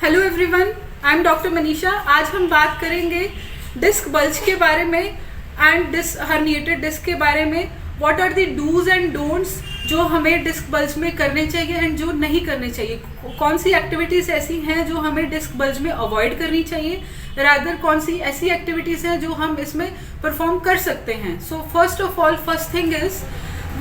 Hello everyone, I am doctor Manisha. आज हम बात करेंगे डिस्क बल्ज के बारे में एंड हर्निएटेड डिस्क के बारे में। What are the do's and don'ts जो हमें डिस्क बल्ज में करने चाहिए एंड जो नहीं करने चाहिए। कौन सी एक्टिविटीज़ ऐसी हैं जो हमें डिस्क बल्ज में अवॉइड करनी चाहिए, रादर कौन सी ऐसी एक्टिविटीज़ हैं जो हम इसमें परफॉर्म कर सकते हैं। So first of all, first thing is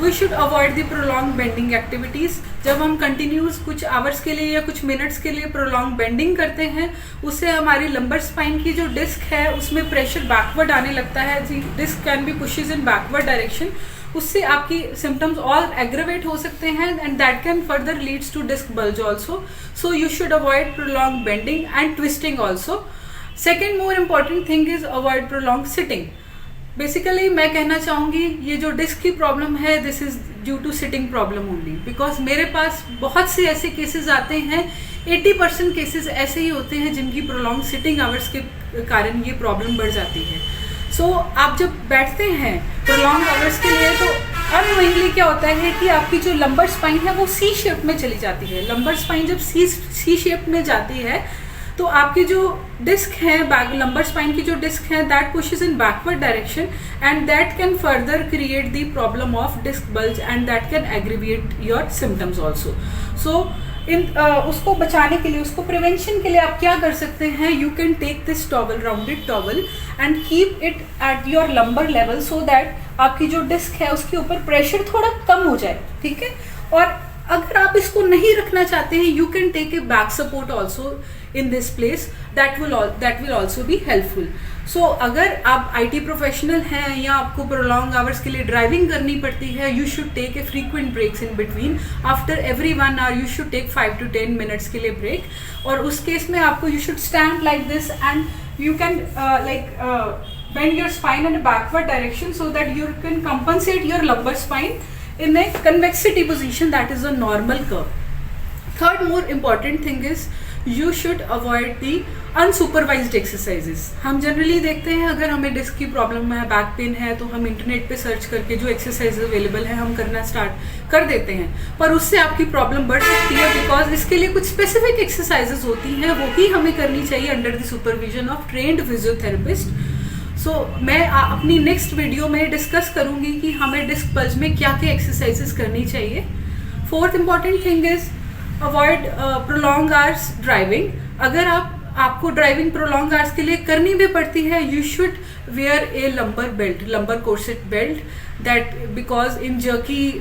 we should avoid the prolong bending activities. जब हम कंटिन्यूस कुछ आवर्स के लिए या कुछ मिनट्स के लिए प्रोलॉन्ग बेंडिंग करते हैं, उससे हमारी लंबर स्पाइन की जो डिस्क है उसमें प्रेशर बैकवर्ड आने लगता है। Disc can be pushes in backward direction. उससे आपकी सिम्टम्स और एग्रेवेट हो सकते हैं and that can further leads to disc bulge also. So you should avoid prolong bending and twisting also. Second more important thing is avoid prolong sitting. Basically मैं कहना चाहूँगी ये जो डिस्क की प्रॉब्लम है, this is due to sitting problem only. Because मेरे पास बहुत से ऐसे केसेस आते हैं, 80% केसेस ऐसे ही होते हैं जिनकी प्रोलॉन्ग सिटिंग आवर्स के कारण ये प्रॉब्लम बढ़ जाती है। सो आप जब बैठते हैं प्रोलॉन्ग आवर्स के लिए तो अननोइंगली क्या होता है कि आपकी जो लंबर स्पाइन है वो सी शेप में चली जाती है। लंबर स्पाइन जब सी शेप में जाती है तो आपकी जो डिस्क है, लंबर स्पाइन की जो डिस्क है, that pushes in backward direction and that can further create the problem of disc bulge and that can aggravate your symptoms also. So उसको बचाने के लिए, उसको प्रिवेंशन के लिए आप क्या कर सकते हैं, you can take this towel, rounded towel and keep it at your lumbar level so that आपकी जो डिस्क है उसके ऊपर प्रेशर थोड़ा कम हो जाए। ठीक है। और अगर आप इसको नहीं रखना चाहते हैं, you can take a back support also in this place, that will also be helpful. So अगर आप IT प्रोफेशनल हैं या आपको प्रोलॉन्ग आवर्स के लिए ड्राइविंग करनी पड़ती है, you should take a frequent breaks in between. After every 1 hour you should take 5 to 10 minutes के लिए ब्रेक। और उस केस में आपको you should stand like this and you can bend your spine in a backward direction so that you can compensate your lumbar spine in a convexity position, that is a normal curve. Third more important thing is you should avoid the unsupervised exercises. हम generally देखते हैं अगर हमें disc की problem है, back pain है, तो हम इंटरनेट पे सर्च करके जो एक्सरसाइज अवेलेबल है हम करना स्टार्ट कर देते हैं, पर उससे आपकी प्रॉब्लम बढ़ सकती है। बिकॉज इसके लिए कुछ स्पेसिफिक एक्सरसाइजेज होती हैं, वो ही हमें करनी चाहिए under the supervision of trained physiotherapist. So मैं अपनी नेक्स्ट वीडियो में डिस्कस करूंगी कि हमें डिस्क बल्ज में क्या क्या एक्सरसाइजेस करनी चाहिए। Fourth important thing is avoid prolong hours driving. अगर आपको ड्राइविंग प्रोलॉन्ग आवर्स के लिए करनी भी पड़ती है, you should wear a lumbar belt, lumbar corset belt, that because in jerky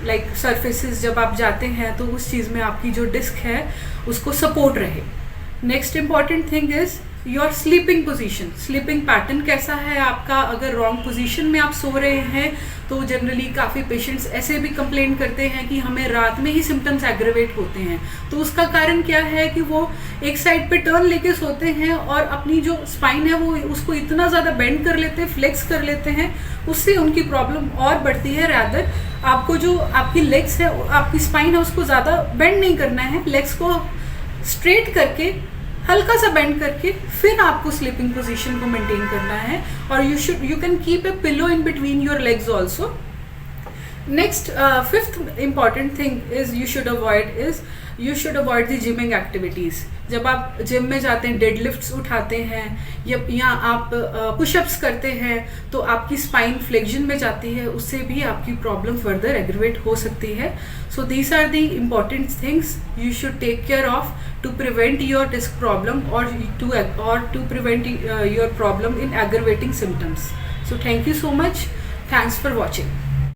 like surfaces जब आप जाते हैं तो उस चीज़ में आपकी जो डिस्क है उसको सपोर्ट रहे। Next important thing is your sleeping position, sleeping pattern कैसा है आपका। अगर रॉन्ग पोजीशन में आप सो रहे हैं तो जनरली काफ़ी पेशेंट्स ऐसे भी कंप्लेन करते हैं कि हमें रात में ही सिम्टम्स एग्रेवेट होते हैं। तो उसका कारण क्या है कि वो एक साइड पे टर्न लेके सोते हैं और अपनी जो स्पाइन है वो उसको इतना ज़्यादा बेंड कर लेते हैं, फ्लेक्स कर लेते हैं, उससे उनकी प्रॉब्लम और बढ़ती है। रादर आपको जो आपकी लेग्स है, आपकी स्पाइन है, उसको ज़्यादा बेंड नहीं करना है, लेग्स को स्ट्रेट करके हल्का सा बेंड करके फिर आपको स्लीपिंग पोजीशन को मेंटेन करना है। और you can keep a pillow in between your legs also. Next fifth important thing is you should avoid the gymming activities. जब आप जिम में जाते हैं, डेडलिफ्ट्स उठाते हैं या आप पुशअप्स करते हैं तो आपकी स्पाइन फ्लेक्शन में जाती है, उससे भी आपकी प्रॉब्लम फर्दर एग्रेवेट हो सकती है। So these are the important things you should take care of to prevent your disc problem or to prevent your problem in aggravating symptoms. So thank you so much. Thanks for watching.